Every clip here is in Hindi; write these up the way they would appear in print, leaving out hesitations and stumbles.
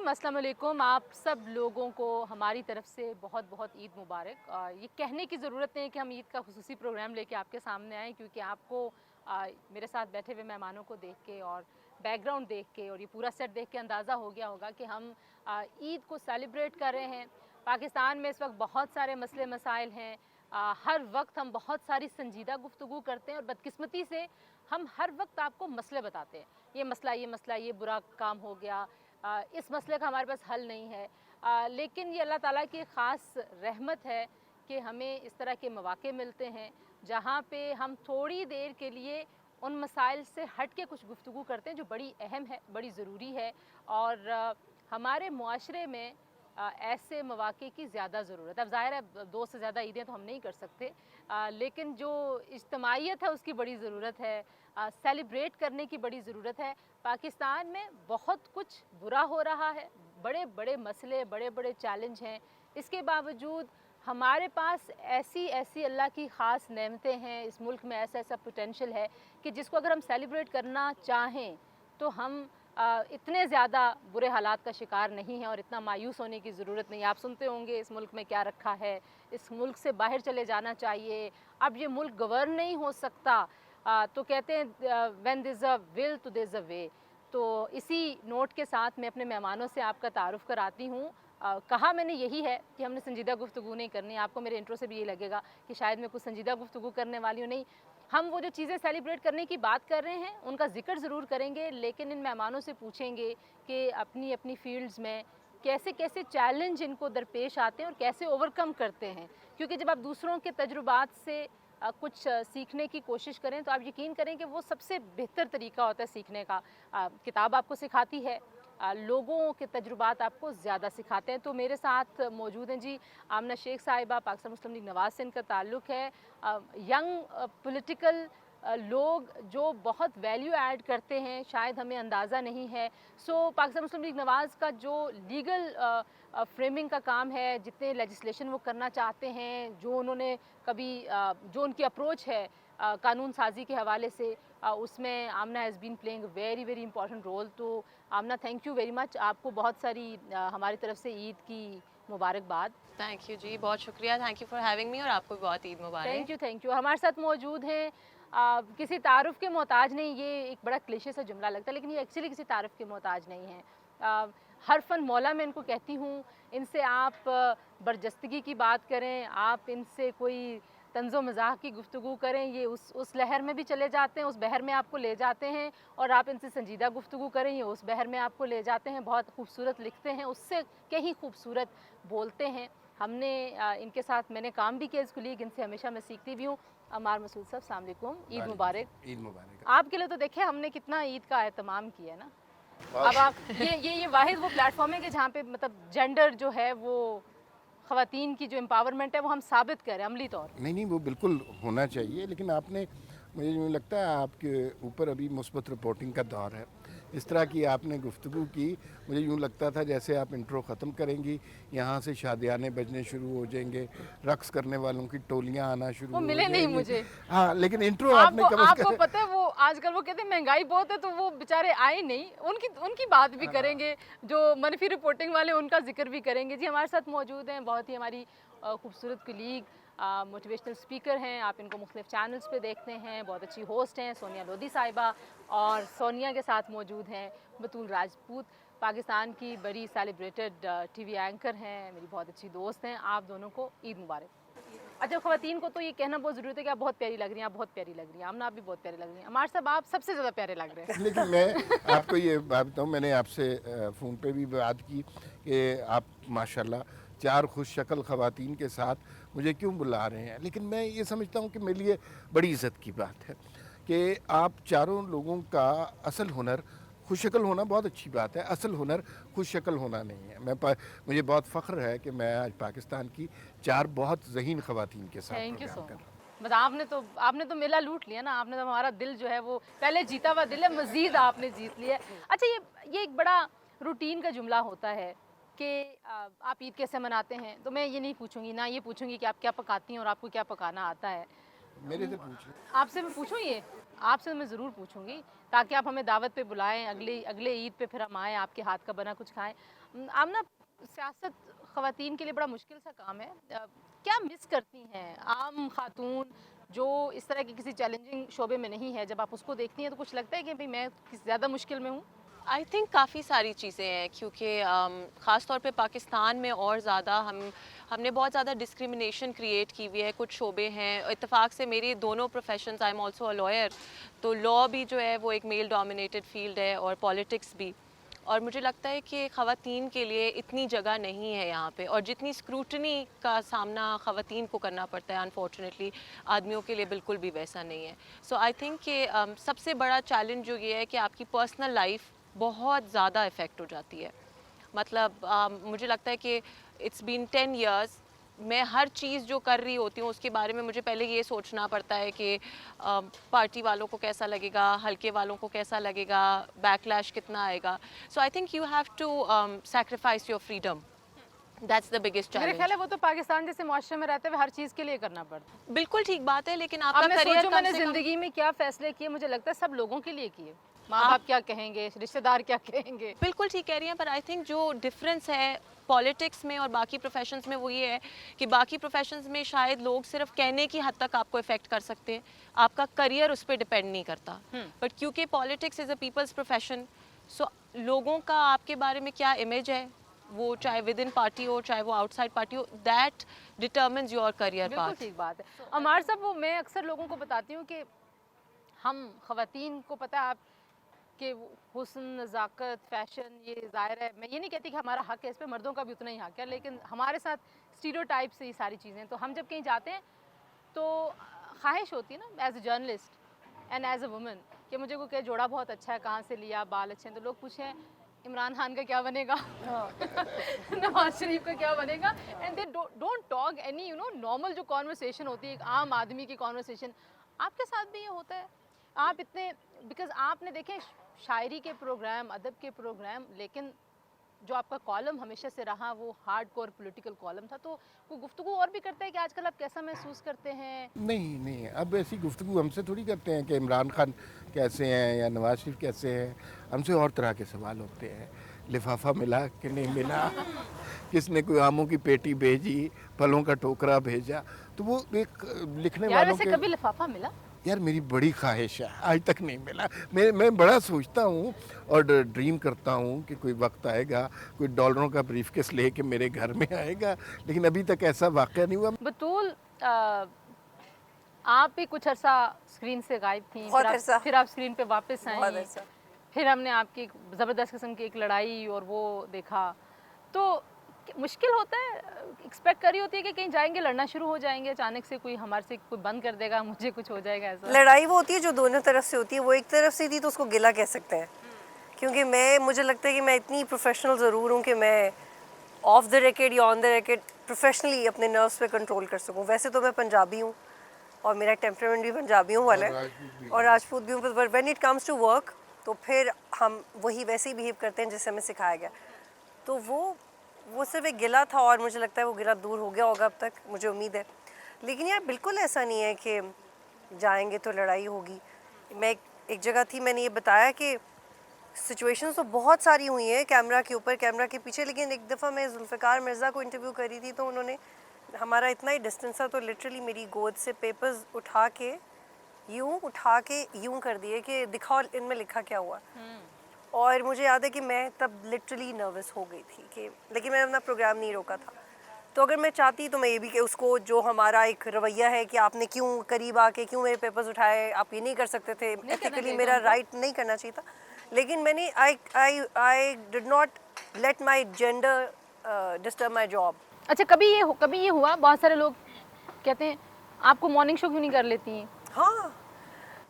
अस्सलाम वालेकुम। आप सब लोगों को हमारी तरफ से बहुत बहुत ईद मुबारक। ये कहने की ज़रूरत नहीं है कि हम ईद का खुसूसी प्रोग्राम लेके आपके सामने आएँ, क्योंकि आपको मेरे साथ बैठे हुए मेहमानों को देख के और बैकग्राउंड देख के और ये पूरा सेट देख के अंदाज़ा हो गया होगा कि हम ईद को सेलिब्रेट कर रहे हैं। पाकिस्तान में इस वक्त बहुत सारे मसले मसाइल हैं। हर वक्त हम बहुत सारी संजीदा गुफ्तगू करते हैं और बदकिस्मती से हम हर वक्त आपको मसले बताते हैं। ये मसला ये बुरा काम हो गया, इस मसले का हमारे पास हल नहीं है। लेकिन ये अल्लाह ताला की ख़ास रहमत है कि हमें इस तरह के मौक़े मिलते हैं जहाँ पे हम थोड़ी देर के लिए उन मसाइल से हट के कुछ गुफ्तगू करते हैं जो बड़ी अहम है, बड़ी ज़रूरी है। और हमारे मुआशरे में ऐसे मौक़े की ज़्यादा ज़रूरत है। अब ज़ाहिर है 2 से ज़्यादा ईदें तो हम नहीं कर सकते, लेकिन जो इज्तमाइयत है उसकी बड़ी ज़रूरत है, सेलिब्रेट करने की बड़ी ज़रूरत है। पाकिस्तान में बहुत कुछ बुरा हो रहा है, बड़े बड़े मसले, बड़े बड़े चैलेंज हैं। इसके बावजूद हमारे पास ऐसी ऐसी अल्लाह की ख़ास नेमतें हैं, इस मुल्क में ऐसा ऐसा पोटेंशल है कि जिसको अगर हम सेलिब्रेट करना चाहें तो हम इतने ज़्यादा बुरे हालात का शिकार नहीं हैं और इतना मायूस होने की ज़रूरत नहीं है। आप सुनते होंगे इस मुल्क में क्या रखा है, इस मुल्क से बाहर चले जाना चाहिए, अब ये मुल्क गवर्न नहीं हो सकता। तो कहते हैं when there is a will तो देयर इज़ अ वे। तो इसी नोट के साथ मैं अपने मेहमानों से आपका तारुफ़ कराती हूँ। कहा मैंने यही है कि हमने संजीदा गुफ्तगू नहीं करनी। आपको मेरे इंट्रो से भी ये लगेगा कि शायद मैं कुछ संजीदा गुफ्तगू करने वाली हूँ, नहीं। हम वो जो चीज़ें सेलिब्रेट करने की बात कर रहे हैं उनका ज़िक्र ज़रूर करेंगे, लेकिन इन मेहमानों से पूछेंगे कि अपनी अपनी फ़ील्ड्स में कैसे कैसे चैलेंज इनको दरपेश आते हैं और कैसे ओवरकम करते हैं। क्योंकि जब आप दूसरों के तजुर्बात से कुछ सीखने की कोशिश करें तो आप यकीन करें कि वो सबसे बेहतर तरीका होता है सीखने का। किताब आपको सिखाती है, लोगों के तजुर्बात आपको ज़्यादा सिखाते हैं। तो मेरे साथ मौजूद हैं जी आमना शेख साहिबा, पाकिस्तान मुस्लिम लीग नवाज़ से इनका ताल्लुक़ है। यंग पॉलिटिकल लोग जो बहुत वैल्यू ऐड करते हैं, शायद हमें अंदाज़ा नहीं है। सो पाकिस्तान मुस्लिम लीग नवाज़ का जो लीगल फ्रेमिंग का काम है, जितने लेजिस्लेशन वो करना चाहते हैं, जो उन्होंने कभी जो उनकी अप्रोच है कानून साजी के हवाले से, उसमें Amna has been playing very very important role. तो Amna, thank you very much. आपको बहुत सारी हमारी तरफ से ईद की मुबारकबाद। थैंक यू जी, बहुत शुक्रिया। Thank you for having me और आपको भी बहुत ईद मुबारक। Thank you. हमारे साथ मौजूद हैं किसी तारुफ़ के मोहताज नहीं, ये एक बड़ा क्लीशे सा जुमला लगता है, लेकिन ये एक्चुअली किसी तारुफ़ के मोहताज नहीं हैं। हरफ़न मौला मैं इनको कहती हूँ। इनसे आप बरजस्तगी की बात करें, आप इनसे कोई तंज़ो मज़ाक की गुफ्तगू करें, ये उस लहर में भी चले जाते हैं, उस बहर में आपको ले जाते हैं। और आप इनसे संजीदा गुफ्तगू करें, ये उस बहर में आपको ले जाते हैं। बहुत खूबसूरत लिखते हैं, उससे कहीं खूबसूरत बोलते हैं। हमने इनके साथ मैंने काम भी किया एज़ कुलीग, इनसे हमेशा मैं सीखती भी हूँ। अमार मसूद साहब, अस्सलाम वालेकुम, ईद मुबारक। ईद मुबारक। आपके लिए तो देखिए हमने कितना ईद का एहतमाम किया है ना। अब आज आप ये वाहिद वो प्लेटफॉर्म है कि जहाँ पे मतलब जेंडर जो है वो ख़वातीन की जो एम्पावरमेंट है वो हम साबित करें अमली तौर पर। नहीं वो बिल्कुल होना चाहिए, लेकिन आपने, मुझे यूँ लगता है आपके ऊपर अभी मुस्बत रिपोर्टिंग का दौर है। इस तरह की आपने गुफ्तगू की, मुझे यूँ लगता था जैसे आप इंट्रो ख़त्म करेंगी, यहाँ से शादियाने बजने शुरू हो जाएंगे, रक्स करने वालों की टोलियाँ आना शुरू वो हो मिले नहीं जाएंगी। मुझे। हाँ, लेकिन इंट्रो आपने आपको कम से आपको कम। पता है वो आजकल वो कहते हैं महंगाई बहुत है, तो वो बेचारे आए नहीं। उनकी उनकी बात भी करेंगे, जो मनफी रिपोर्टिंग वाले उनका जिक्र भी करेंगे। जी हमारे साथ मौजूद हैं बहुत ही हमारी खूबसूरत कलीग, मोटिवेशनल स्पीकर हैं। आप इनको मुख्तलिफ चैनल्स पे देखते हैं, बहुत अच्छी होस्ट हैं सोनिया लोधी साहिबा। और सोनिया के साथ मौजूद हैं बतूल राजपूत, पाकिस्तान की बड़ी सेलिब्रेटेड टीवी एंकर हैं, मेरी बहुत अच्छी दोस्त हैं। आप दोनों को ईद मुबारक। अच्छा, ख़वातीन को तो ये कहना बहुत ज़रूरत है कि आप बहुत प्यारी लग रही हैं, आप बहुत प्यारी लग रही हैं। आमना, आप भी बहुत प्यारी लग रही हैं। अमार साहब, आप सबसे ज़्यादा प्यारे लग रहे हैं। लेकिन मैं आपको ये बात बताऊँ, मैंने आपसे फ़ोन पे भी बात की कि आप माशाल्लाह 4 खुश शक्ल ख़वातीन के साथ मुझे क्यों बुला रहे हैं, लेकिन मैं ये समझता हूँ कि मेरे लिए बड़ी इज़्ज़त की बात है कि आप चारों लोगों का असल हुनर खुश शक्ल होना बहुत अच्छी बात है, असल हुनर खुश शक्ल होना नहीं है। मुझे बहुत फ़ख्र है कि मैं आज पाकिस्तान की 4 बहुत ज़हीन ख़वातीन के साथ थैंक यू सो प्रोग्राम कर रहा हूँ। मच। बस आपने तो मेला लूट लिया ना। आपने तो हमारा दिल जो है वो पहले जीता हुआ दिल है, मज़ीद आपने जीत लिया है। अच्छा, ये एक बड़ा रूटीन का जुमला होता है कि आप ईद कैसे मनाते हैं, तो मैं ये नहीं पूछूंगी ना, ये पूछूंगी कि आप क्या पकाती हैं और आपको क्या पकाना आता है। मेरे से पूछिए। आपसे मैं पूछूं ये? आपसे मैं ज़रूर पूछूंगी, ताकि आप हमें दावत पे बुलाएं, अगले अगले ईद पे फिर हम आएँ, आपके हाथ का बना कुछ खाएं। आप ना, सियासत ख़वातीन के लिए बड़ा मुश्किल सा काम है। क्या मिस करती हैं आम खातून जो इस तरह के किसी चैलेंजिंग शोबे में नहीं है? जब आप उसको देखती हैं तो कुछ लगता है कि भाई मैं किस ज़्यादा मुश्किल में हूँ? आई थिंक काफ़ी सारी चीज़ें हैं, क्योंकि ख़ास तौर पे पाकिस्तान में और ज़्यादा हमने बहुत ज़्यादा डिस्क्रिमिनेशन क्रिएट की हुई है। कुछ शोबे हैं, इत्तेफाक से मेरी दोनों professions, I am also a lawyer, तो लॉ भी जो है वो एक मेल डोमिनेटेड फील्ड है, और पॉलिटिक्स भी। और मुझे लगता है कि ख़वातीन के लिए इतनी जगह नहीं है यहाँ पे, और जितनी स्क्रूटनी का सामना ख़वातीन को करना पड़ता है अनफॉर्चुनेटली, आदमियों के लिए बिल्कुल भी वैसा नहीं है। सो आई थिंक कि सबसे बड़ा चैलेंज जो ये है कि आपकी पर्सनल लाइफ बहुत ज़्यादा इफ़ेक्ट हो जाती है। मतलब मुझे लगता है कि इट्स बीन 10 इयर्स, मैं हर चीज़ जो कर रही होती हूँ उसके बारे में मुझे पहले ये सोचना पड़ता है कि पार्टी वालों को कैसा लगेगा, हल्के वालों को कैसा लगेगा, बैकलैश कितना आएगा। So I think you have to sacrifice your freedom, that's the biggest मेरे ख्याल चैलेंज। है वो तो पाकिस्तान जैसे मुआशरे में रहते हुए हर चीज़ के लिए करना पड़ता है। बिल्कुल ठीक बात है, लेकिन अब आपका मैं करियर सोचूं कम मैंने से कम, ज़िंदगी में क्या फ़ैसले किए, मुझे लगता है सब लोगों के लिए किए। माँ आप बाप क्या कहेंगे, रिश्तेदार क्या कहेंगे। बिल्कुल ठीक कह रही हैं, पर आई थिंक जो डिफरेंस है पॉलिटिक्स में और बाकी प्रोफेशंस में वो ये है कि बाकी प्रोफेशंस में शायद लोग सिर्फ कहने की हद तक आपको इफेक्ट कर सकते हैं, आपका करियर उस पर डिपेंड नहीं करता। बट क्योंकि politics is a people's profession, so लोगों का आपके बारे में क्या इमेज है, वो चाहे विद इन पार्टी हो चाहे वो आउटसाइड पार्टी हो, दैट डिटर्मिन्स योर करियर बिल्कुल पाथ। ठीक बात है। अमार साहब, वो मैं अक्सर लोगों को बताती हूँ कि हम ख़वातीन को पता है आप कि हुस्न, नज़ाकत, फ़ैशन, ये ज़ाहिर है, मैं ये नहीं कहती कि हमारा हक़ है इस पे, मर्दों का भी उतना ही हक़ है, लेकिन हमारे साथ स्टीरियोटाइप से ये सारी चीज़ें। तो हम जब कहीं जाते हैं तो ख्वाहिश होती है ना, as a journalist and as a woman, कि मुझे कोई कहे जोड़ा बहुत अच्छा है, कहाँ से लिया, बाल अच्छे हैं, तो लोग पूछें इमरान खान का क्या बनेगा, नवाज शरीफ का क्या बनेगा, and they don't talk any normal जो कॉन्वर्सेशन होती है एक आम आदमी की कॉन्वर्सेशन। आपके साथ भी ये होता है? आप इतने, बिकॉज आपने देखे शायरी के प्रोग्राम, अदब के प्रोग्राम, लेकिन जो आपका कॉलम हमेशा से रहा वो हार्ड कोर पोलिटिकल कॉलम था, तो कोई गुफ्तगू और भी करता है कि आजकल आप कैसा महसूस करते हैं? नहीं नहीं, अब ऐसी गुफ्तगू हमसे थोड़ी करते हैं कि इमरान खान कैसे हैं या नवाज शरीफ कैसे हैं। हमसे और तरह के सवाल होते हैं, लिफाफा मिला कि नहीं मिला, किसने कोई आमों की पेटी भेजी, फलों का टोकरा भेजा। तो वो एक लिखने यार वालों वैसे के, कभी लिफाफा मिला? यार मेरी बड़ी ख्वाहिश है, आज तक नहीं मिला। मैं बड़ा सोचता हूँ और ड्रीम करता हूँ कि कोई वक्त आएगा, कोई डॉलरों का ब्रीफकेस लेके मेरे घर में आएगा, लेकिन अभी तक ऐसा वाक़या नहीं हुआ। बतूल, आप भी कुछ अरसा स्क्रीन से गायब थी, बहुत अरसा। फिर आप स्क्रीन पे वापस बहुत आई, अच्छा। फिर हमने आपकी एक ज़बरदस्त किस्म की एक लड़ाई और वो देखा। तो मुश्किल होता है, एक्सपेक्ट करी होती है कि कहीं जाएंगे लड़ना शुरू हो जाएंगे, अचानक से कोई हमारे से कोई बंद कर देगा, मुझे कुछ हो जाएगा ऐसा? लड़ाई वो होती है जो दोनों तरफ से होती है, वो एक तरफ से थी तो उसको गिला कह सकते हैं, क्योंकि मुझे लगता है कि मैं इतनी प्रोफेशनल ज़रूर हूँ कि मैं ऑफ द रिकॉर्ड या ऑन द रिकॉर्ड प्रोफेशनली अपने नर्व्स पे कंट्रोल कर सकूँ। वैसे तो मैं पंजाबी हूँ और मेरा टेम्परामेंट भी पंजाबियों वाला है और राजपूत भी हूँ, पर when it comes to work तो फिर हम वही वैसे ही बिहेव करते हैं जैसे हमें सिखाया गया। तो वो सिर्फ एक गिला था और मुझे लगता है वो गिला दूर हो गया होगा अब तक, मुझे उम्मीद है। लेकिन यार बिल्कुल ऐसा नहीं है कि जाएंगे तो लड़ाई होगी। मैं एक जगह थी, मैंने ये बताया कि सिचुएशंस तो बहुत सारी हुई हैं कैमरा के ऊपर, कैमरा के पीछे, लेकिन एक दफ़ा मैं जुल्फ़िकार मिर्ज़ा को इंटरव्यू करी थी तो उन्होंने, हमारा इतना ही डिस्टेंस था तो लिटरली मेरी गोद से पेपर्स उठा के यूं कर दिए कि दिखाओ इनमें लिखा क्या हुआ। और मुझे याद है कि मैं तब लिटरली नर्वस हो गई थी कि, लेकिन मैंने अपना प्रोग्राम नहीं रोका था। तो अगर मैं चाहती तो मैं ये भी कि उसको, जो हमारा एक रवैया है कि आपने क्यों करीब आके क्यों मेरे पेपर्स उठाए, आप ये नहीं कर सकते थे, एथिकली मेरा राइट नहीं करना चाहिए था, लेकिन मैंने I did not let my gender disturb my job. अच्छा, कभी ये हुआ, बहुत सारे लोग कहते हैं आपको मॉर्निंग शो क्यों नहीं कर लेती हैं? हाँ,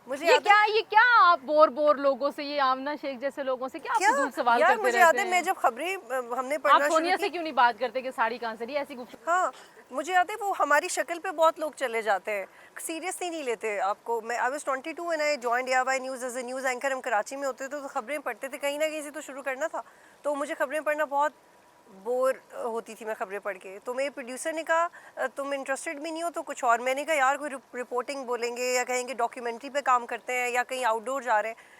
मुझे ये क्या आप बोर लोगों से, ये आमना शेख जैसे लोगों से क्या आप फजूल सवाल यार करते मुझे याद रहते है हैं? मैं जब खबरें हमने आप पढ़ना सोनिया शुरू से की, क्यों नहीं बात करते कि साड़ी कहाँ से ली, ऐसी गुफ्तगू? हाँ मुझे याद है वो हमारी शक्ल पे बहुत लोग चले जाते हैं, सीरियसली नहीं लेते आपको। मैं I was 22 when I joined याबाई news as a news anchor. हम कराची में होते थे तो खबरें पढ़ते थे, कहीं ना कहीं से तो शुरू करना था, तो मुझे खबरें पढ़ना बहुत बोर होती थी मैं खबरें पढ़ के। तो मेरे प्रोड्यूसर ने कहा तुम इंटरेस्टेड भी नहीं हो तो कुछ और। मैंने कहा यार कोई रिपोर्टिंग बोलेंगे या कहेंगे डॉक्यूमेंट्री पे काम करते हैं या कहीं आउटडोर जा रहे हैं।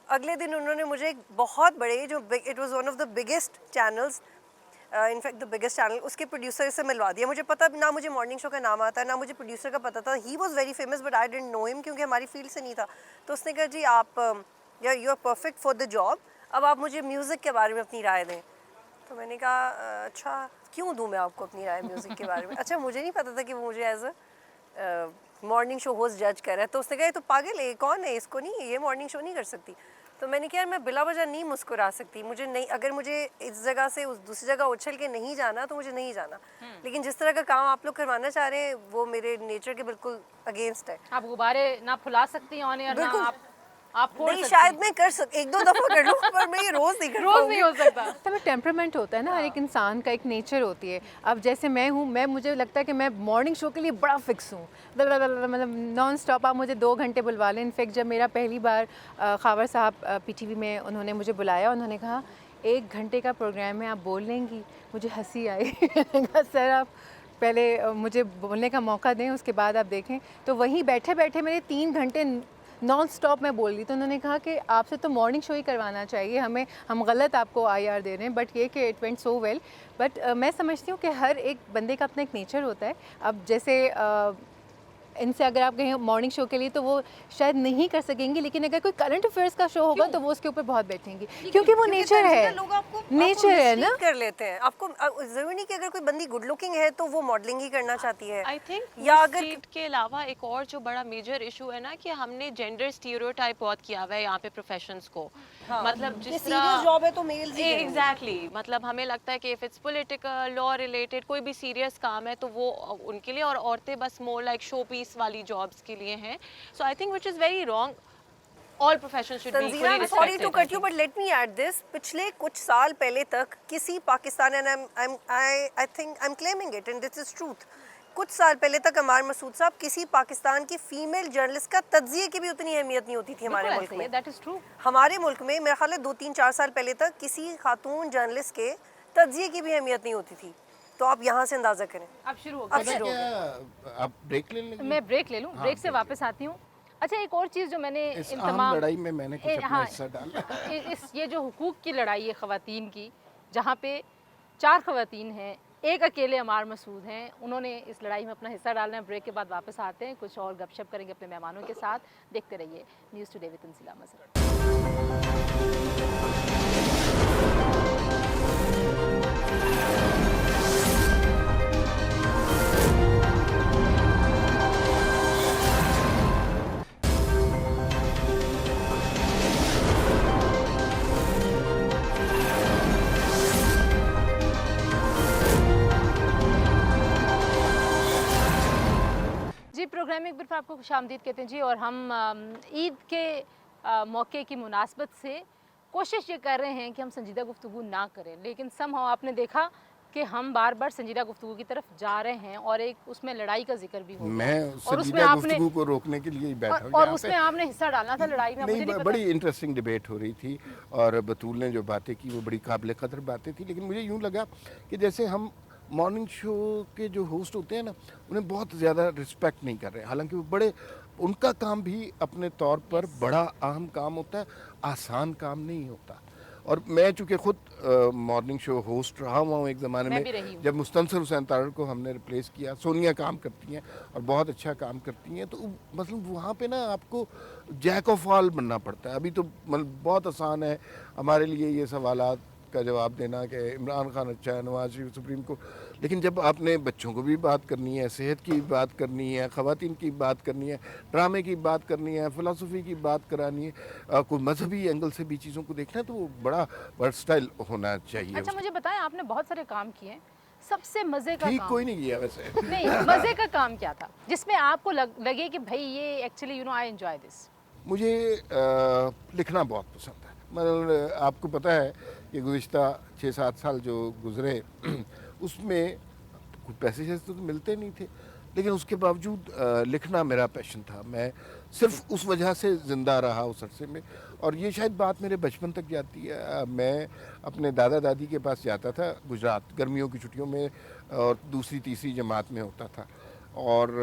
अगले दिन उन्होंने मुझे एक बहुत बड़े जो it was one of the biggest channels, in fact the biggest channel, उसके प्रोड्यूसर से मिलवा दिया। मुझे पता ना, मुझे मॉर्निंग शो का नाम आता है ना मुझे प्रोड्यूसर का पता था। He was very famous but I didn't know him क्योंकि हमारी फील्ड से नहीं था। तो उसने कहा जी आप you are perfect for the job, अब आप मुझे म्यूज़िक के बारे में अपनी राय दें। तो मैंने कहा अच्छा क्यों दूं मैं आपको अपनी राय म्यूज़िक के बारे में। अच्छा मुझे नहीं पता था कि वो मुझे as a morning show host जज कर रहा है। तो उसने कहा ये तो पागल है, कौन है, इसको नहीं, ये मॉर्निंग शो नहीं कर सकती। तो मैंने कहा यार मैं बिला वजह नहीं मुस्कुरा सकती, मुझे नहीं, अगर मुझे इस जगह से उस दूसरी जगह उछल के नहीं जाना तो मुझे नहीं जाना। लेकिन जिस तरह का काम आप लोग करवाना चाह रहे हैं वो मेरे नेचर के बिल्कुल अगेंस्ट है। आप गुब्बारे ना फुला सकती हैं ऑन एयर, ना बिल्कुल। आप फोड़ नहीं सकती शायद मैं कर सक एक दो दफ़ा कर लूँ पर मैं ये रोज़ नहीं कर रोज नहीं हो सकता। तो टेम्परामेंट होता है ना, हर एक इंसान का एक नेचर होती है। अब जैसे मैं हूँ, मुझे लगता है कि मैं मॉर्निंग शो के लिए बड़ा फिक्स हूँ, मतलब नॉन स्टॉप आप मुझे 2 घंटे बुलवा लें। इनफैक्ट जब मेरा पहली बार खावर साहब पीटीवी में उन्होंने मुझे बुलाया, उन्होंने कहा 1 घंटे का प्रोग्राम है, आप बोल लेंगी। मुझे हंसी आई। सर आप पहले मुझे बोलने का मौका दें, उसके बाद आप देखें। तो वहीं बैठे बैठे मेरे 3 घंटे नॉन स्टॉप मैं बोल रही। तो उन्होंने कहा कि आपसे तो मॉर्निंग शो ही करवाना चाहिए, हम गलत आपको आईआर दे रहे हैं। बट ये कि it went so well. But मैं समझती हूँ कि हर एक बंदे का अपना एक नेचर होता है। अब जैसे इनसे अगर आप कहें मॉर्निंग शो के लिए तो वो शायद नहीं कर सकेंगी, लेकिन अगर कोई करंट अफेयर्स का शो होगा तो वो उसके ऊपर बहुत बैठेंगी, क्योंकि वो नेचर है, लोग आपको नेचर है ना। कर लेते हैं। आपको जरूरी नहीं कि अगर कोई बंदी गुड लुकिंग है तो वो मॉडलिंग ही करना चाहती है। आई थिंक या अगर सीट के अलावा एक और जो बड़ा मेजर इशू है ना कि हमने जेंडर स्टीरियोटाइप बहुत किया हुआ है यहाँ पे प्रोफेशंस को। मतलब जिस तरह जॉब है तो मेल्स ही करेंगे। एग्जैक्टली मतलब हमें लगता है कि if it's political law related कोई भी सीरियस काम है तो वो उनके लिए, और औरतें बस मोर लाइक शो पीस वाली जॉब्स के लिए हैं। So I think which is very wrong. All professions should be equally Tanzeera, sorry to respected. Cut you but let me add this, पिछले कुछ साल पहले तक किसी Pakistan, and I think I am claiming it and this is truth, कुछ साल पहले तक अमार मसूद साहब किसी पाकिस्तान की फीमेल जर्नलिस्ट का तज्जिए की भी उतनी अहमियत नहीं होती थी हमारे मुल्क में। That is true. हमारे मुल्क में मेरा ख्याल है 2-3-4 साल पहले तक किसी खातून जर्नलिस्ट के तज्जिए की भी अहमियत नहीं होती थी। तो आप यहाँ से अंदाजा करें। अब शुरू हो अब गया। शुरू हो क्या आप ब्रेक ले लेंगे? मैं ब्रेक ले लूँ, ब्रेक से वापस आती हूँ। अच्छा एक और चीज़ जो मैंने इस इन अहम तमाम लड़ाई में मैंने कुछ अपना हाँ, हिस्सा डाला। इस ये जो हुकूक की लड़ाई है ख़वातीन की, जहाँ पे 4 ख़वातीन हैं, एक अकेले अमार मसूद हैं, उन्होंने इस लड़ाई में अपना हिस्सा डालना है। ब्रेक के बाद वापस आते हैं, कुछ और गपशप करेंगे अपने मेहमानों के साथ। देखते रहिए news today with Tanzila Mazhar. जी प्रोग्राम एक बार फिर आपको खुशामदीद कहते हैं जी। और हम ईद के मौके की मुनासबत से कोशिश ये कर रहे हैं कि हम संजीदा गुफ्तगू ना करें, लेकिन समहाउ आपने देखा कि हम बार बार संजीदा गुफ्तगू की तरफ जा रहे हैं और एक उसमें लड़ाई का जिक्र भी हो गया। मैं और उसमें संजीदा आपने गुफ्तगू को रोकने के लिए ही बैठा हूँ और यहाँ उसमें पे। आपने हिस्सा डालना था लड़ाई में। मुझे नहीं, नहीं पता। बड़ी इंटरेस्टिंग डिबेट हो रही थी और बतूल ने जो बातें की वो बड़ी काबिल कदर बातें थी। लेकिन मुझे यूँ लगा कि जैसे हम मॉर्निंग शो के जो होस्ट होते हैं ना, उन्हें बहुत ज़्यादा रिस्पेक्ट नहीं कर रहे। हालांकि वो बड़े, उनका काम भी अपने तौर पर बड़ा अहम काम होता है, आसान काम नहीं होता। और मैं चूँकि ख़ुद मॉर्निंग शो होस्ट रहा हुआ हूँ एक ज़माने मैं भी रही में, हूँ। जब मुस्तनसर हुसैन तारड़ को हमने रिप्लेस किया, सोनिया काम करती हैं और बहुत अच्छा काम करती हैं। तो मतलब वहाँ पे ना आपको जैक ऑफ ऑल बनना पड़ता है। अभी तो मतलब बहुत आसान है हमारे लिए ये सवालात का जवाब देना कि इमरान खान अच्छा है, नवाज शरीफ सुप्रीम कोर्ट, लेकिन जब आपने बच्चों को भी बात करनी है, सेहत की बात करनी है, ख़वातीन की बात करनी है, ड्रामे की बात करनी है, फ़िलासफ़ी की बात करानी है, कोई मजहबी एंगल से भी चीज़ों को देखना है, तो वो बड़ा वर्सटाइल होना चाहिए। अच्छा मुझे बताएं, आपने बहुत सारे काम किए हैं, सबसे मज़े का ठीक काम कोई नहीं किया वैसे। नहीं, मज़े का काम क्या था जिसमें आपको लगे कि भाई ये actually you know I enjoy this? मुझे लिखना बहुत पसंद है। मतलब आपको पता है कि गुज़िश्ता 6-7 साल जो गुज़रे उसमें कुछ पैसे शैसे तो मिलते नहीं थे, लेकिन उसके बावजूद लिखना मेरा पैशन था। मैं सिर्फ उस वजह से ज़िंदा रहा उस अरसे में, और ये शायद बात मेरे बचपन तक जाती है। मैं अपने दादा दादी के पास जाता था गुजरात, गर्मियों की छुट्टियों में, और दूसरी तीसरी जमात में होता था, और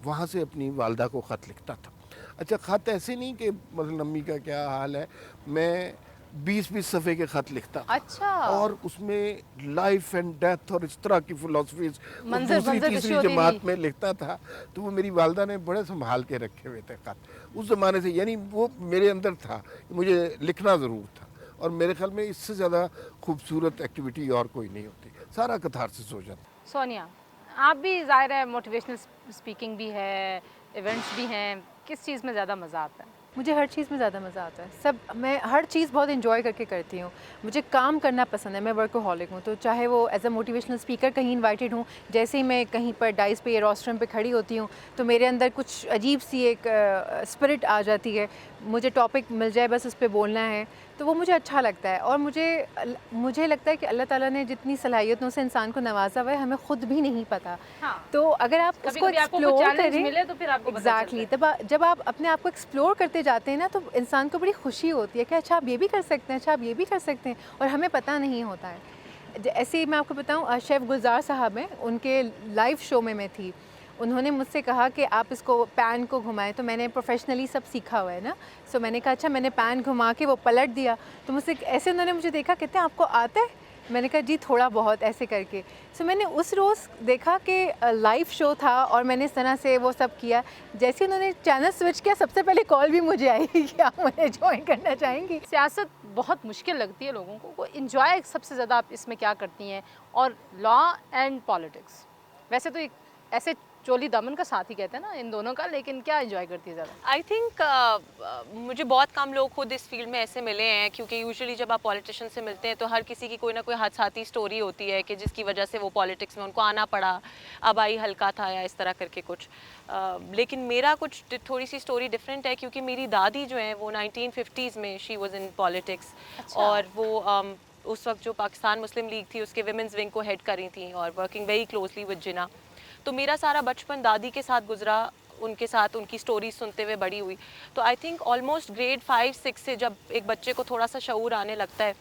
वहाँ से अपनी वालदा को ख़त लिखता था। अच्छा, ख़त ऐसे नहीं कि मतलब अम्मी का क्या हाल है, मैं 20-20 सफ़े के ख़त लिखता था। अच्छा। और उसमें लाइफ एंड डेथ और इस तरह की फिलॉसफीज मंजर दूसरी कशी तीसरी होती जमात थी। में लिखता था। तो वो मेरी वालदा ने बड़े संभाल के रखे हुए थे ख़त उस ज़माने से, यानी वो मेरे अंदर था कि मुझे लिखना ज़रूर था। और मेरे ख्याल में इससे ज़्यादा खूबसूरत एक्टिविटी और कोई नहीं होती, सारा कथारसिस हो जाता। सोनिया, आप भी ज़ाहिर है मोटिवेशनल स्पीकिंग भी है, इवेंट्स भी हैं, किस चीज़ में ज़्यादा मज़ा आता है? मुझे हर चीज़ में ज़्यादा मज़ा आता है। सब मैं हर चीज़ बहुत एंजॉय करके करती हूँ। मुझे काम करना पसंद है, मैं वर्कोहॉलिक हूँ। तो चाहे वो एज़ अ मोटिवेशनल स्पीकर कहीं इनवाइटेड हूँ, जैसे ही मैं कहीं पर डाइस पे या रोस्ट्रम पे खड़ी होती हूँ, तो मेरे अंदर कुछ अजीब सी एक स्पिरिट आ जाती है। मुझे टॉपिक मिल जाए, बस उस पे बोलना है, तो वो मुझे अच्छा लगता है। और मुझे लगता है कि अल्लाह ताला ने जितनी सलाहियतों से इंसान को नवाजा हुआ है, हमें खुद भी नहीं पता। हाँ। तो अगर आप उसको कभी-कभी आपको कोई एक्सप्लोर चैलेंज करें, मिले तो फिर आपको पता चलता है। एग्जैक्टली, जब आप अपने आप को एक्सप्लोर करते जाते हैं ना, तो इंसान को बड़ी खुशी होती है कि अच्छा आप ये भी कर सकते हैं, अच्छा आप ये भी कर सकते हैं, और हमें पता नहीं होता है। ऐसे ही मैं आपको बताऊं, शेफ़ गुलजार साहब हैं, उनके लाइव शो में मैं थी। उन्होंने मुझसे कहा कि आप इसको पैन को घुमाएं, तो मैंने प्रोफेशनली सब सीखा हुआ है ना, सो मैंने कहा अच्छा, मैंने पैन घुमा के वो पलट दिया। तो मुझसे ऐसे उन्होंने मुझे देखा, कहते हैं आपको आता है? मैंने कहा जी थोड़ा बहुत, ऐसे करके। सो मैंने उस रोज़ देखा कि लाइव शो था और मैंने इस तरह से वो सब किया। जैसे उन्होंने चैनल स्विच किया, सबसे पहले कॉल भी मुझे आई कि आप मुझे ज्वाइन करना चाहेंगी। सियासत बहुत मुश्किल लगती है लोगों को एंजॉय सबसे ज़्यादा आप इसमें क्या करती हैं? और लॉ एंड पॉलिटिक्स, वैसे तो एक ऐसे चोली दामन का साथ ही कहते हैं ना इन दोनों का, लेकिन क्या एंजॉय करती है ज़्यादा? आई थिंक मुझे बहुत कम लोग खुद इस फील्ड में ऐसे मिले हैं, क्योंकि यूजुअली जब आप पॉलिटिशियन से मिलते हैं तो हर किसी की कोई ना कोई हादसाती स्टोरी होती है कि जिसकी वजह से वो पॉलिटिक्स में उनको आना पड़ा, अब आई हल्का था या इस तरह करके कुछ। लेकिन मेरा कुछ थोड़ी सी स्टोरी डिफरेंट है, क्योंकि मेरी दादी जो है वो 1950s में शी वॉज इन पॉलिटिक्स। और वो उस वक्त जो पाकिस्तान मुस्लिम लीग थी उसके विमेंस विंग को हेड कर रही थी और वर्किंग वेरी क्लोजली विद जिना। तो मेरा सारा बचपन दादी के साथ गुजरा, उनके साथ उनकी स्टोरी सुनते हुए बड़ी हुई। तो आई थिंक ऑलमोस्ट ग्रेड 5-6 से जब एक बच्चे को थोड़ा सा शऊर आने लगता है,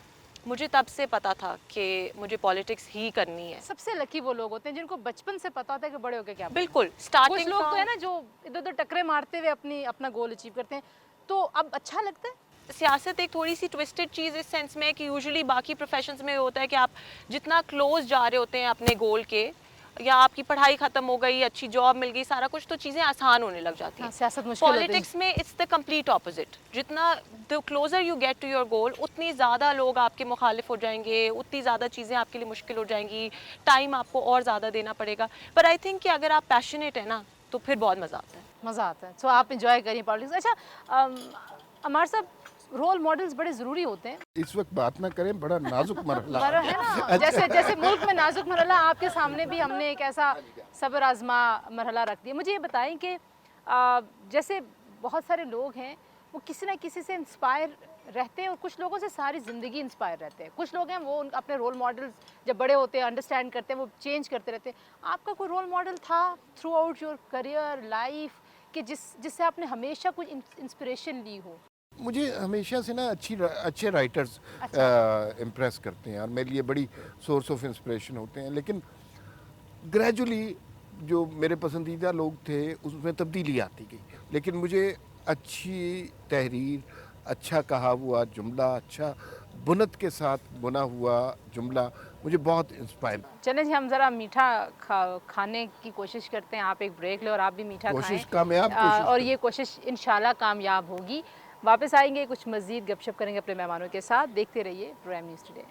मुझे तब से पता था कि मुझे पॉलिटिक्स ही करनी है। सबसे लकी वो लोग होते हैं जिनको बचपन से पता होता है कि बड़े होकर क्या बनना है। बिल्कुल, कुछ स्टार्टिंग लोग तो है ना जो इधर उधर टकरे मारते हुए अपना गोल अचीव करते हैं, तो अब अच्छा लगता है। सियासत एक थोड़ी सी ट्विस्टेड चीज़ इस सेंस में है कि यूजुअली बाकी प्रोफेशंस में होता है कि आप जितना क्लोज जा रहे होते हैं अपने गोल के, या आपकी पढ़ाई खत्म हो गई, अच्छी जॉब मिल गई, सारा कुछ, तो चीज़ें आसान होने लग जाती हैं। हाँ, सियासत मुश्किल होती है। पॉलिटिक्स में इट्स द कंप्लीट ऑपोजिट। जितना the closer you get to your goal, उतनी ज़्यादा लोग आपके मुखालिफ हो जाएंगे, उतनी ज़्यादा चीज़ें आपके लिए मुश्किल हो जाएंगी, टाइम आपको और ज़्यादा देना पड़ेगा। पर आई थिंक कि अगर आप पैशनेट है ना, तो फिर बहुत मज़ा आता है। मज़ा आता है। सो आप इंजॉय करिए पॉलिटिक्स। अच्छा, अमर साहब, रोल मॉडल्स बड़े ज़रूरी होते हैं। इस वक्त बात ना करें, बड़ा नाजुक मरहला बड़ा है ना, जैसे जैसे मुल्क में नाजुक मरहला, आपके सामने भी हमने एक ऐसा सब्र आजमा मरहला रख दिया। मुझे ये बताएं कि जैसे बहुत सारे लोग हैं वो किसी ना किसी से इंस्पायर रहते हैं, और कुछ लोगों से सारी ज़िंदगी इंस्पायर रहते हैं। कुछ लोग हैं वो अपने रोल मॉडल्स जब बड़े होते हैं, अंडरस्टैंड करते हैं, वो चेंज करते रहते हैं। आपका कोई रोल मॉडल था through out your career life कि जिससे आपने हमेशा कुछ इंस्पिरेशन ली हो? मुझे हमेशा से ना अच्छे राइटर्स इम्प्रेस करते हैं और मेरे लिए बड़ी सोर्स ऑफ इंस्पिरेशन होते हैं। लेकिन ग्रेजुअली जो मेरे पसंदीदा लोग थे उसमें तब्दीली आती गई। लेकिन मुझे अच्छी तहरीर, अच्छा कहा हुआ जुमला, अच्छा बुनत के साथ बुना हुआ जुमला मुझे बहुत इंस्पायर। चलें जी, हम ज़रा मीठा खाने की कोशिश करते हैं। आप एक ब्रेक लें और आप भी मीठा कोशिश खाएं। कामयाब कोशिश और ये कोशिश इंशाल्लाह कामयाब होगी। वापस आएंगे, कुछ मज़ीद गपशप करेंगे अपने मेहमानों के साथ। देखते रहिए प्राइम न्यूज़ टुडे।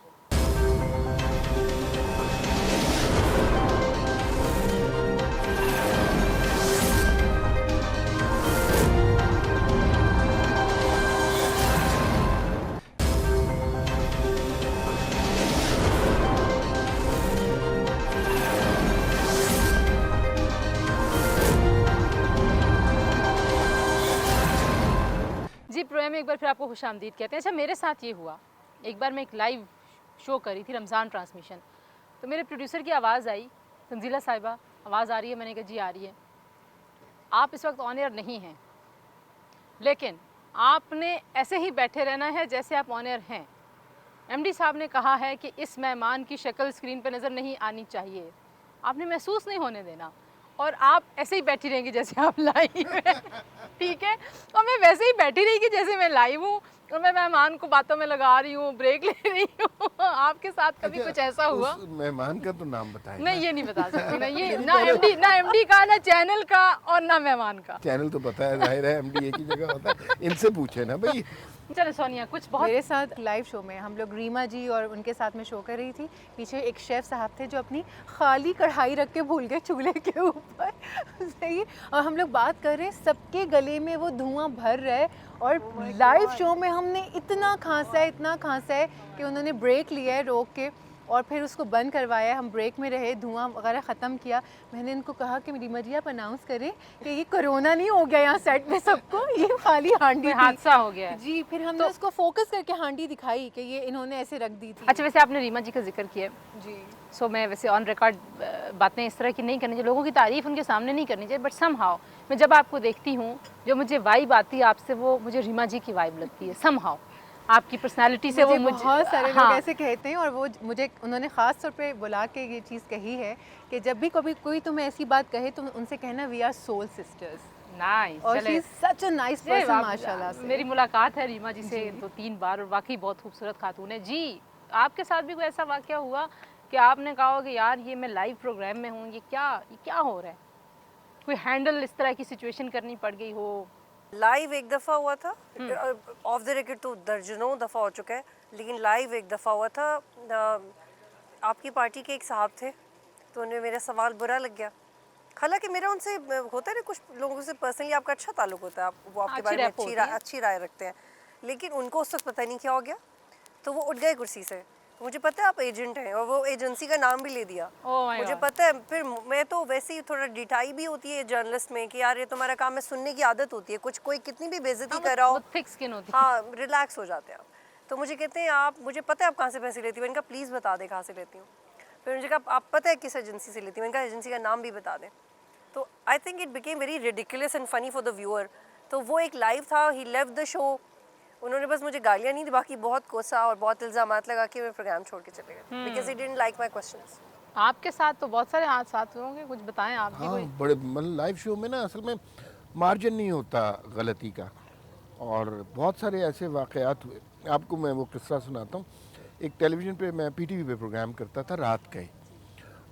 जी प्रोग्राम में एक बार फिर आपको खुशामदीद कहते हैं। अच्छा, मेरे साथ ये हुआ, एक बार मैं एक लाइव शो करी थी, रमज़ान ट्रांसमिशन, तो मेरे प्रोड्यूसर की आवाज़ आई, तंजीला साहिबा, आवाज़ आ रही है? मैंने कहा जी आ रही है। आप इस वक्त ऑन एयर नहीं हैं, लेकिन आपने ऐसे ही बैठे रहना है जैसे आप ऑन एयर हैं। एमडी साहब ने कहा है कि इस मेहमान की शक्ल स्क्रीन पे नज़र नहीं आनी चाहिए, आपने महसूस नहीं होने देना, और आप ऐसे ही बैठी रहेंगी जैसे आप लाइव हैं, ठीक है? और मैं वैसे ही बैठी रहेगी जैसे मैं लाइव हूँ, और मैं मेहमान को बातों में लगा रही हूँ, ब्रेक ले रही हूँ। आपके साथ कभी कुछ ऐसा हुआ? उस मेहमान का तो नाम बताएं। नहीं, ये नहीं बता सकती ना, ये ना एमडी का, ना चैनल का, और ना मेहमान का। चैनल तो पता है, जाहिर है एमडी एक ही जगह होता है, इनसे पूछे ना भाई। चलो सोनिया, कुछ बहुत मेरे साथ लाइव शो में हम लोग रीमा जी और उनके साथ में शो कर रही थी। पीछे एक शेफ़ साहब थे जो अपनी खाली कढ़ाई रख के भूल गए चूल्हे के ऊपर। सही, और हम लोग बात कर रहे हैं, सबके गले में वो धुआं भर रहा है, और लाइव शो में हमने इतना खांसा है कि उन्होंने ब्रेक लिया है रोक के, और फिर उसको बंद करवाया। हम ब्रेक में रहे, धुआं वगैरह ख़त्म किया। मैंने इनको कहा कि रीमा जी आप अनाउंस करें कि ये कोरोना नहीं हो गया यहाँ सेट में सबको, ये खाली हांडी कोई थी। हादसा हो गया है। जी, फिर हमने उसको फोकस करके हांडी दिखाई कि ये इन्होंने ऐसे रख दी थी। अच्छा, वैसे आपने रीमा जी का जिक्र किया, जी, सो मैं वैसे ऑन रिकॉर्ड बातें इस तरह की नहीं करनी चाहिए, लोगों की तारीफ़ उनके सामने नहीं करनी चाहिए, बट समहाउ मैं जब आपको देखती हूँ, जो मुझे वाइब आती है आपसे, वो मुझे रीमा जी की वाइब लगती है समहाउ, आपकी पर्सनालिटी से वो मुझे बहुत सारे लोग हाँ, ऐसे कहते हैं, और वो मुझे उन्होंने ख़ास तौर पे बुला के ये चीज़ कही है कि जब भी कभी कोई तुम्हें ऐसी बात कहे तो उनसे कहना we are soul sisters. Nice. और she is such a nice person आप- माशाल्लाह से। मेरी मुलाकात है रीमा जी से 2-3 बार, और वाकई बहुत खूबसूरत खातून है जी। आपके साथ भी कोई ऐसा वाकया हुआ कि आपने कहा हो कि यार ये मैं लाइव प्रोग्राम में हूँ, ये क्या हो रहा है? कोई हैंडल इस तरह की सिचुएशन करनी पड़ गई हो? लाइव एक दफ़ा हुआ था, ऑफ द रिकॉर्ड तो दर्जनों दफ़ा हो चुका है, लेकिन लाइव एक दफ़ा हुआ था। आपकी पार्टी के एक साहब थे, तो उन्हें मेरा सवाल बुरा लग गया। हालांकि मेरा उनसे होता है ना, कुछ लोगों से पर्सनली आपका अच्छा ताल्लुक होता है, वो आपके अच्छी बारे में रैपो होती है। अच्छी राय रखते हैं, लेकिन उनको उस वक्त पता नहीं क्या हो गया, तो वो उठ गए कुर्सी से। मुझे पता है आप एजेंट हैं, और वो एजेंसी का नाम भी ले दिया। Oh my मुझे God. पता है, फिर मैं तो वैसे ही थोड़ा डिटाई भी होती है जर्नलिस्ट में कि यार ये तुम्हारा काम है, सुनने की आदत होती है, कुछ कोई कितनी भी बेइज्जती कर रहा हो, थिक स्किन होती है। हाँ रिलैक्स हो जाते हैं आप। तो मुझे कहते हैं आप, मुझे पता है आप कहाँ से पैसे लेती हो। मैंने कहा प्लीज़ बता दें कहाँ से लेती हूँ। फिर मुझे कहा आप पता है किस एजेंसी से लेती हूँ। मैंने कहा एजेंसी का नाम भी बता दें। तो I think it became very ridiculous and funny for the viewer. तो वो एक लाइव था, ही लेफ्ट द शो, उन्होंने बस मुझे गालियाँ नहीं दी, बाकी बहुत कोसा और बहुत इल्ज़ामात लगा के मैं प्रोग्राम छोड़ के चले गए, because he didn't like my questions. आपके साथ तो बहुत सारे साथ होंगे, कुछ बताएं आप भी हाँ, कोई। बड़े मतलब लाइव शो में ना असल में मार्जिन नहीं होता गलती का, और बहुत सारे ऐसे वाक़यात हुए। आपको मैं वो किस्सा सुनाता हूँ। एक टेलीविज़न पे मैं पीटीवी पे प्रोग्राम करता था रात का ही,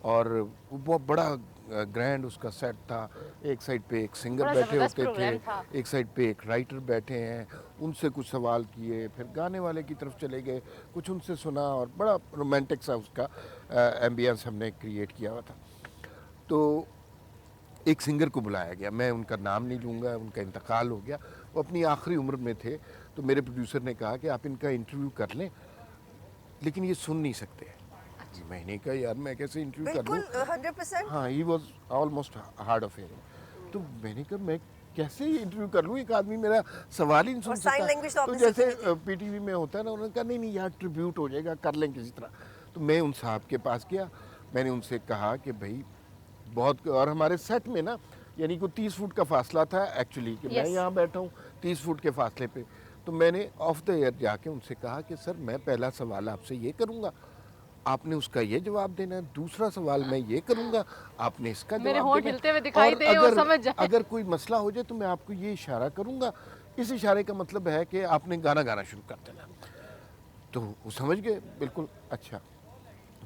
और वो बहुत बड़ा ग्रैंड उसका सेट था। एक साइड पे एक सिंगर बड़ा बैठे ज़बरदस्त होते प्रोग्राम था। थे, एक साइड पे एक राइटर बैठे हैं, उनसे कुछ सवाल किए, फिर गाने वाले की तरफ चले गए, कुछ उनसे सुना, और बड़ा रोमांटिक सा उसका एम्बियंस हमने क्रिएट किया हुआ था। तो एक सिंगर को बुलाया गया, मैं उनका नाम नहीं लूँगा, उनका इंतकाल हो गया, वो अपनी आखिरी उम्र में थे। तो मेरे प्रोड्यूसर ने कहा कि आप इनका इंटरव्यू कर लें, लेकिन ये सुन नहीं सकते। मैंने कहा यार मैं कैसे इंटरव्यू कर लूँ। बिल्कुल 100%। हाँ, he was almost hard of hearing. तो मैंने कहा मैं कैसे ये इंटरव्यू कर लूँ, एक आदमी मेरा सवाल ही नहीं सुन और sign language तो सकता। तो आपने सीखी जैसे पीटीवी में होता है ना, उन्होंने कहा नहीं नहीं यार ट्रिब्यूट हो जाएगा, कर लें किसी तरह। तो मैं उन साहब के पास गया, मैंने उनसे कहा कि भाई बहुत, और हमारे सेट में ना यानी कोई 30 फुट का फासला था एक्चुअली, कि मैं Yes. यहाँ बैठा हूँ 30 फुट के फासले पे। तो मैंने ऑफ द एयर जाके उनसे कहा कि सर मैं पहला सवाल आपसे ये करूँगा, आपने उसका ये जवाब देना है, दूसरा सवाल मैं ये करूँगा, आपने इसका मेरे जवाब होंठ देना है। हिलते हुए दिखाई दे और समझ जाए। अगर कोई मसला हो जाए तो मैं आपको ये इशारा करूँगा, इस इशारे का मतलब है कि आपने गाना गाना शुरू कर देना। तो वो समझ गए बिल्कुल। अच्छा,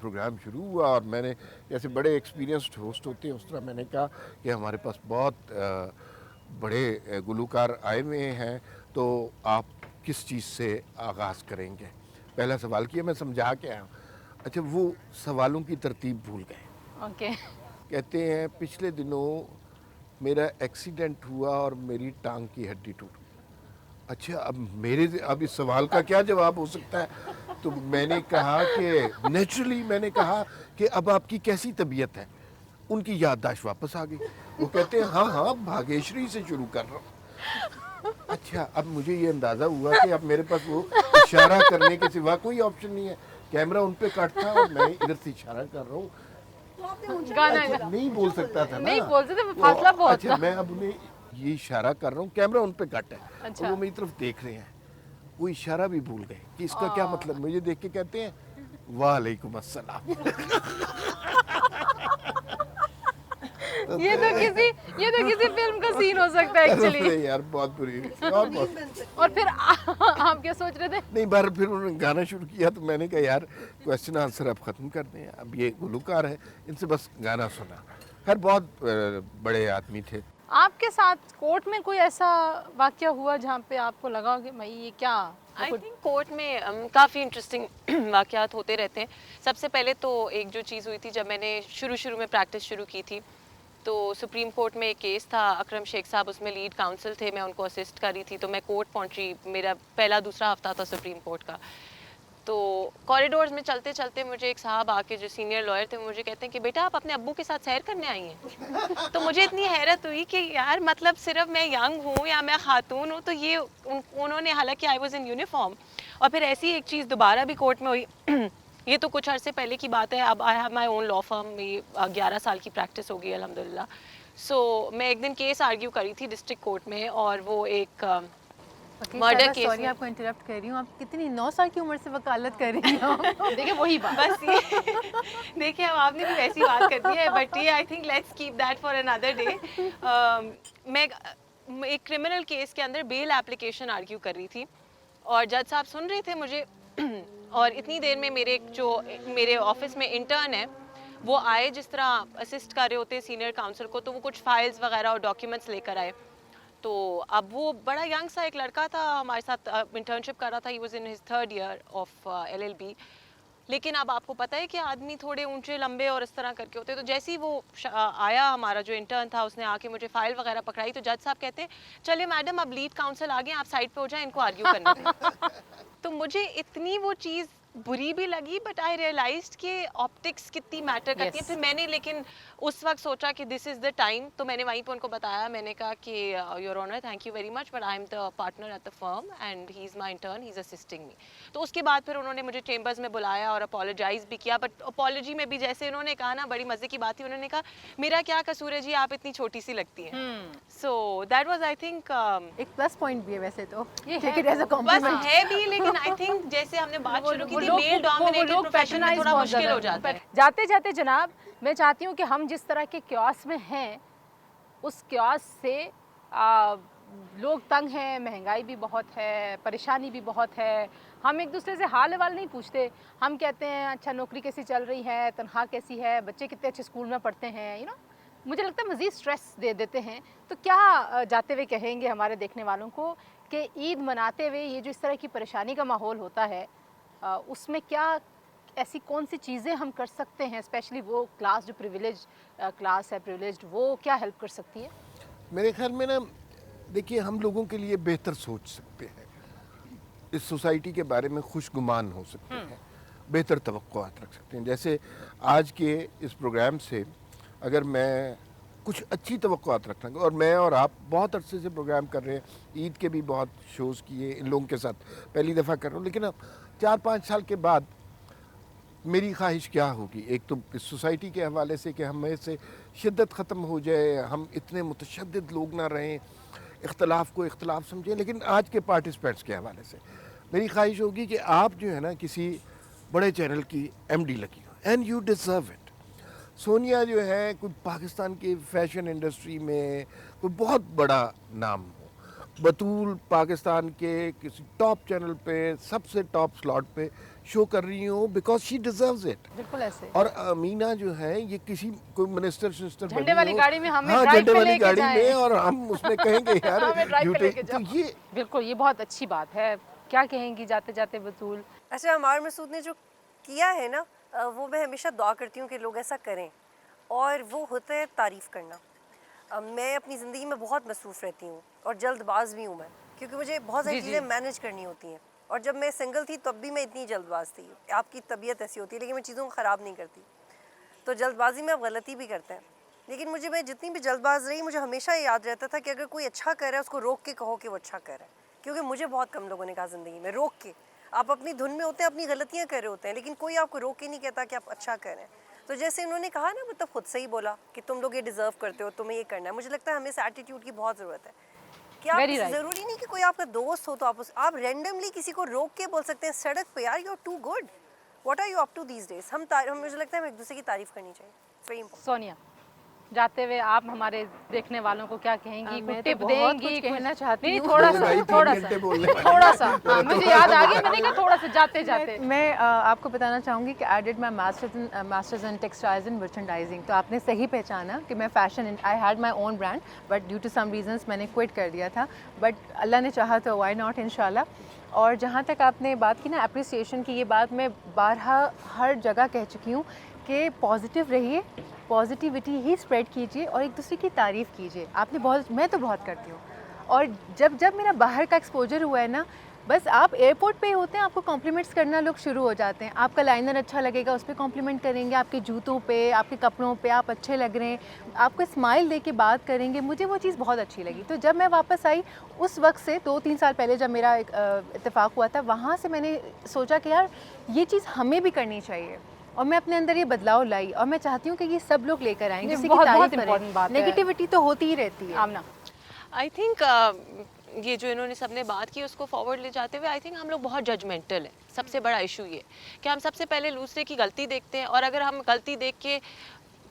प्रोग्राम शुरू हुआ, और मैंने जैसे बड़े एक्सपीरियंस्ड होस्ट होते हैं उस तरह मैंने कहा कि हमारे पास बहुत बड़े गुलूकार आए हुए हैं, तो आप किस चीज़ से आगाज़ करेंगे। पहला सवाल किया, मैं समझा के आया। अच्छा, वो सवालों की तरतीब भूल गए। ओके। कहते हैं पिछले दिनों मेरा एक्सीडेंट हुआ और मेरी टांग की हड्डी टूट गई। अच्छा, अब इस सवाल का क्या जवाब हो सकता है। तो मैंने कहा कि नेचुरली मैंने कहा कि अब आपकी कैसी तबीयत है। उनकी याददाश्त वापस आ गई। वो कहते हैं हाँ हाँ भाग्यश्री से शुरू कर रहा हूँ। अच्छा, अब मुझे ये अंदाज़ा हुआ कि अब मेरे पास वो इशारा करने के सिवा कोई ऑप्शन नहीं है। कैमरा उन पे कट था और मैं इधर से इशारा कर रहा हूँ। गाना अच्छा, नहीं बोल सकता था ना, नहीं बोल सकते, फासला बहुत अच्छा था। मैं अब उन्हें ये इशारा कर रहा हूँ, कैमरा उन पे कट है अच्छा। और वो मेरी तरफ देख रहे हैं, वो इशारा भी भूल गए कि इसका क्या मतलब। मुझे देख के कहते हैं वालेकुम अस्सलाम। ये तो किसी फिल्म का सीन हो सकता है एक्चुअली। अरे यार बहुत बुरी और बहुत और फिर आप क्या सोच रहे थे? नहीं, बार फिर उन्होंने गाना शुरू किया तो मैंने कहा यार क्वेश्चन आंसर अब ख़त्म कर दें, अब ये गुलूकार है, इनसे बस गाना सुना। खैर बहुत बड़े आदमी थे। आपके साथ कोर्ट में कोई ऐसा वाकया हुआ जहाँ पे आपको लगा हो कि भाई ये क्या? आई थिंक कोर्ट में काफ़ी इंटरेस्टिंग वाक़यात होते रहते हैं। सबसे पहले तो एक जो चीज़ हुई थी जब मैंने शुरू में प्रैक्टिस शुरू की थी, तो सुप्रीम कोर्ट में एक केस था, अकरम शेख साहब उसमें लीड काउंसिल थे, मैं उनको असिस्ट कर रही थी, तो मैं कोर्ट पहुंची, मेरा पहला दूसरा हफ्ता था सुप्रीम कोर्ट का। तो कॉरिडोर्स में चलते चलते मुझे एक साहब आके, जो सीनियर लॉयर थे, मुझे कहते हैं कि बेटा आप अपने अब्बू के साथ सैर करने आई हैं। तो मुझे इतनी हैरत हुई कि यार मतलब सिर्फ मैं यंग हूँ या मैं खातून हूँ, तो ये उन्होंने, हालांकि आई वाज इन यूनिफॉर्म। और फिर ऐसी एक चीज़ दोबारा भी कोर्ट में हुई। ये तो कुछ अरसे पहले की बात है, अब I have my own law firm, ये 11 साल की प्रैक्टिस हो गई अल्हम्दुलिल्लाह। सो मैं एक दिन केस आर्ग्यू करी थी डिस्ट्रिक्ट कोर्ट में, और वो एक मर्डर केस। सॉरी आपको इंटरप्ट कर रही हूँ, आप कितनी 9 साल की उम्र से वकालत कर रही हो? देखिए वही बात। बस ये देखिए अब आपने भी वैसी बात कर दी है, बट ये I think let's keep that for another day. मैं एक क्रिमिनल केस के अंदर बेल एप्लीकेशन आर्ग्यू कर रही थी, और जज साहब सुन रहे थे मुझे। और इतनी देर में मेरे ऑफिस में इंटर्न है, वो आए, जिस तरह असिस्ट कर रहे होते सीनियर काउंसिल को, तो वो कुछ फाइल्स वगैरह और डॉक्यूमेंट्स लेकर आए। तो अब वो बड़ा यंग सा एक लड़का था, हमारे साथ इंटर्नशिप कर रहा था, he was in his 3rd year of LLB। लेकिन अब आपको पता है कि आदमी थोड़े ऊंचे लंबे और इस तरह करके होते हैं। तो जैसे ही वो आया, हमारा जो इंटर्न था, उसने आके मुझे फाइल वगैरह पकड़ाई, तो जज साहब कहते हैं चलिए मैडम अब लीड काउंसिल आ गए, आप साइड पे हो जाएं, इनको आर्ग्यू करने दें। तो मुझे इतनी वो चीज़ बुरी भी लगी, बट आई रियलाइज्ड कि ऑप्टिक्स कितनी मैटर करती है। Yes. फिर मैंने लेकिन उस वक्त सोचा कि दिस इज़ द टाइम, तो मैंने वहीं पे उनको बताया, मैंने कहा कि your honour thank you very much, but I am the partner at the firm and he is my intern, he is assisting me. तो उसके बाद फिर उन्होंने मुझे चेम्बर्स में बुलाया और अपोलोजाइज़ भी किया, बट अपोलॉजी में भी जैसे उन्होंने कहा ना, बड़ी मज़े की बात थी, उन्होंने कहा मेरा क्या कसूर है जी, आप इतनी छोटी सी लगती हैं। So that was I think एक प्लस पॉइंट भी है वैसे तो, ये टेक है इट एज अ बस कॉम्प्लीमेंट। है भी, लेकिन आई थिंक जैसे हमने बात शुरू की थी, लोग- मेल वो डोमिनेटेड लोग प्रोफेशन में patronize थोड़ा बहुत मुश्किल ज़्यादा हो जाता है। जाते जाते जनाब, मैं चाहती हूँ कि हम जिस तरह के क्यास में हैं, उस क्यास से लोग तंग हैं, महंगाई भी बहुत है, परेशानी भी बहुत है, हम एक दूसरे से हाल अहवाल नहीं पूछते। हम कहते हैं अच्छा नौकरी कैसी चल रही है, तनख्वाह कैसी है, बच्चे कितने अच्छे स्कूल में पढ़ते हैं, मुझे लगता है मज़ीद स्ट्रेस दे देते हैं। तो क्या जाते हुए कहेंगे हमारे देखने वालों को कि ईद मनाते हुए ये जो इस तरह की परेशानी का माहौल होता है, उसमें क्या ऐसी कौन सी चीज़ें हम कर सकते हैं, स्पेशली वो क्लास जो प्रिविलेज क्लास है, प्रिविलेज्ड, वो क्या हेल्प कर सकती है? मेरे ख्याल में ना, देखिए हम लोगों के लिए बेहतर सोच सकते हैं, इस सोसाइटी के बारे में खुशगुमान हो सकते हैं, बेहतर तवक्कुआत रख सकते हैं। जैसे आज के इस प्रोग्राम से अगर मैं कुछ अच्छी तवक्कुआत रखना, और मैं और आप बहुत अरसे से प्रोग्राम कर रहे हैं, ईद के भी बहुत शोज़ किए, इन लोगों के साथ पहली दफ़ा कर रहा हूँ, लेकिन अब 4-5 साल के बाद मेरी ख्वाहिश क्या होगी, एक तो इस सोसाइटी के हवाले से कि हमें से शिद्दत ख़त्म हो जाए, हम इतने मुतशद्दिद लोग ना रहें, इख्तलाफ को इख्तलाफ समझें, लेकिन आज के पार्टिसिपेंट्स के हवाले से मेरी ख्वाहिश होगी कि आप जो है ना किसी बड़े चैनल की MD लगी हो, and you deserve it. Sonia जो है कोई पाकिस्तान की फैशन इंडस्ट्री में कोई बहुत बड़ा नाम हो, बतूल पाकिस्तान के किसी टॉप चैनल पे सबसे टॉप स्लॉट पे शो कर रही हूँ, बिकॉज शी डिजर्व्स इट। बिल्कुल ऐसे। और अमीना जो है ये किसी कोई मिनिस्टर झंडे वाली गाड़ी में हमें हाँ, ड्राइव झंडे पे वाली लेके गाड़ी जाएं। में, और हम उसमें कहेंगे यार हमें ड्राइव पे you लेके take- जाओ। तो ये बिल्कुल, ये बहुत अच्छी बात है। क्या कहेंगी जाते जाते बतूल? अच्छा, अमार मसूद ने जो किया है ना, वो मैं हमेशा दुआ करती हूँ कि लोग ऐसा करें, और वो होता है तारीफ़ करना। मैं अपनी ज़िंदगी में बहुत मसरूफ़ रहती हूँ और जल्दबाज भी हूँ मैं, क्योंकि मुझे बहुत सारी जी, जी। चीज़ें मैनेज करनी होती हैं। और जब मैं सिंगल थी तब भी मैं इतनी जल्दबाज थी। आपकी तबीयत ऐसी होती है, लेकिन मैं चीज़ों को ख़राब नहीं करती। तो जल्दबाजी में आप गलती भी करते हैं, लेकिन मैं जितनी भी जल्दबाज रही, मुझे हमेशा याद रहता था कि अगर कोई अच्छा कर रहा है उसको रोक के कहो कि वो अच्छा कर रहा है। क्योंकि मुझे बहुत कम लोगों ने कहा ज़िंदगी में रोक के, आप अपनी धुन में होते हैं, अपनी गलतियाँ कर रहे होते हैं, लेकिन कोई आपको रोक के नहीं कहता कि आप अच्छा कर रहे हैं। तो जैसे उन्होंने कहा ना, मतलब खुद से ही बोला कि तुम लोग ये डिज़र्व करते हो, तुम्हें ये करना है। मुझे लगता है हमें इस एटीट्यूड की बहुत ज़रूरत है कि आप Very right. ज़रूरी नहीं कि कोई आपका दोस्त हो तो आप रैंडमली किसी को रोक के बोल सकते हैं सड़क पे, यार you are too good, what are you up to these days. हम मुझे लगता है हमें एक दूसरे की तारीफ़ करनी चाहिए, वेरी इंपॉर्टेंट। सोनिया, जाते हुए आप हमारे देखने वालों को क्या कहेंगी? मैं कुछ तो टिप बहुत देंगी? कुछ कहना कुछ- चाहती नहीं, हूँ। थोड़ा सा, भाई, 3 थोड़ा घंटे सा, बोलने वाले। थोड़ा सा। हाँ, मुझे याद आ गया, मैंने कहा थोड़ा सा जाते जाते। मैं आपको बताना चाहूँगी कि I did my masters in textiles and merchandising. तो आपने सही पहचाना कि मैं fashion, I had my own brand, but due to some reasons मैंने क्विट कर दिया था। बट अल्लाह ने चाहा तो व्हाई नॉट, इंशाल्लाह। और जहाँ तक आपने बात की ना अप्रिसिएशन की, ये बात मैं बारहा हर जगह कह चुकी हूँ कि पॉजिटिव रहिए, पॉजिटिविटी ही स्प्रेड कीजिए और एक दूसरे की तारीफ़ कीजिए। आपने बहुत, मैं तो बहुत करती हूँ। और जब जब मेरा बाहर का एक्सपोजर हुआ है ना, बस आप एयरपोर्ट पे होते हैं, आपको कॉम्प्लीमेंट्स करना लोग शुरू हो जाते हैं। आपका लाइनर अच्छा लगेगा, उस पर कॉम्प्लीमेंट करेंगे, आपके जूतों पे, आपके कपड़ों पे आप अच्छे लग रहे हैं, आपको स्माइल दे के बात करेंगे। मुझे वो चीज़ बहुत अच्छी लगी। तो जब मैं वापस आई उस वक्त से 2-3 साल पहले जब मेरा एक इत्तेफाक हुआ था, वहाँ से मैंने सोचा कि यार ये चीज़ हमें भी करनी चाहिए और मैं अपने अंदर ये बदलाव लाई और मैं चाहती हूँ कि ये सब लोग लेकर आएँ, ये किसी की बहुत तारीफ important बात करें। है। नेगेटिविटी तो होती ही रहती है। आमना, आई थिंक ये जो इन्होंने सबने बात की उसको फॉरवर्ड ले जाते हुए आई थिंक हम लोग बहुत जजमेंटल है। सबसे बड़ा इशू ये कि हम सबसे पहले दूसरे की गलती देखते हैं और अगर हम गलती देख के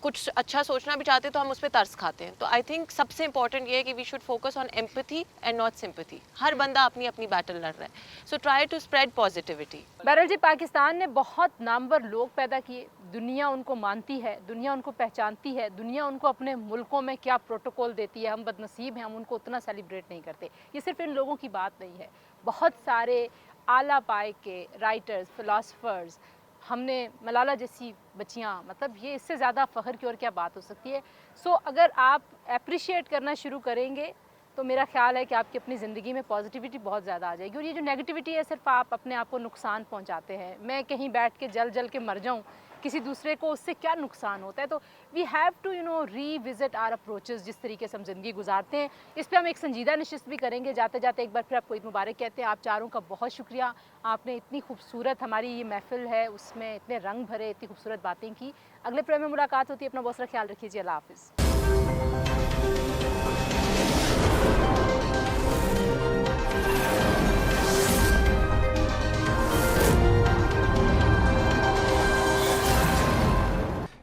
कुछ अच्छा सोचना भी चाहते हैं तो हम उस पर तरस खाते हैं। तो आई थिंक सबसे इंपॉर्टेंट ये है कि we should focus on empathy and not sympathy. हर बंदा अपनी अपनी बैटल लड़ रहा है, so try to spread positivity. बहरहाल जी, पाकिस्तान ने बहुत नामवर लोग पैदा किए, दुनिया उनको मानती है, दुनिया उनको पहचानती है, दुनिया उनको अपने मुल्कों में क्या प्रोटोकॉल देती है। हम बदनसीब हैं, हम उनको उतना सेलिब्रेट नहीं करते। ये सिर्फ इन लोगों की बात नहीं है, बहुत सारे आला पाए के राइटर्स, फिलासफर्स, हमने मलाला जैसी बच्चियाँ, मतलब ये इससे ज़्यादा फ़ख्र की और क्या बात हो सकती है। सो अगर आप अप्रिशिएट करना शुरू करेंगे तो मेरा ख्याल है कि आपकी अपनी ज़िंदगी में पॉजिटिविटी बहुत ज़्यादा आ जाएगी। और ये जो नेगेटिविटी है, सिर्फ आप अपने आप को नुकसान पहुंचाते हैं। मैं कहीं बैठ के जल के मर जाऊं, किसी दूसरे को उससे क्या नुकसान होता है। तो we have to revisit our approaches, जिस तरीके से हम ज़िंदगी गुजारते हैं। इस पर हम एक संजीदा नशिस्त भी करेंगे। जाते जाते एक बार फिर आपको ईद मुबारक कहते हैं। आप चारों का बहुत शुक्रिया, आपने इतनी खूबसूरत, हमारी ये महफिल है उसमें इतने रंग भरे, इतनी खूबसूरत बातें की। अगले प्रोग्राम में मुलाकात होती है। अपना बहुत सारा ख्याल रखिए जी। अल्लाह हाफिज़।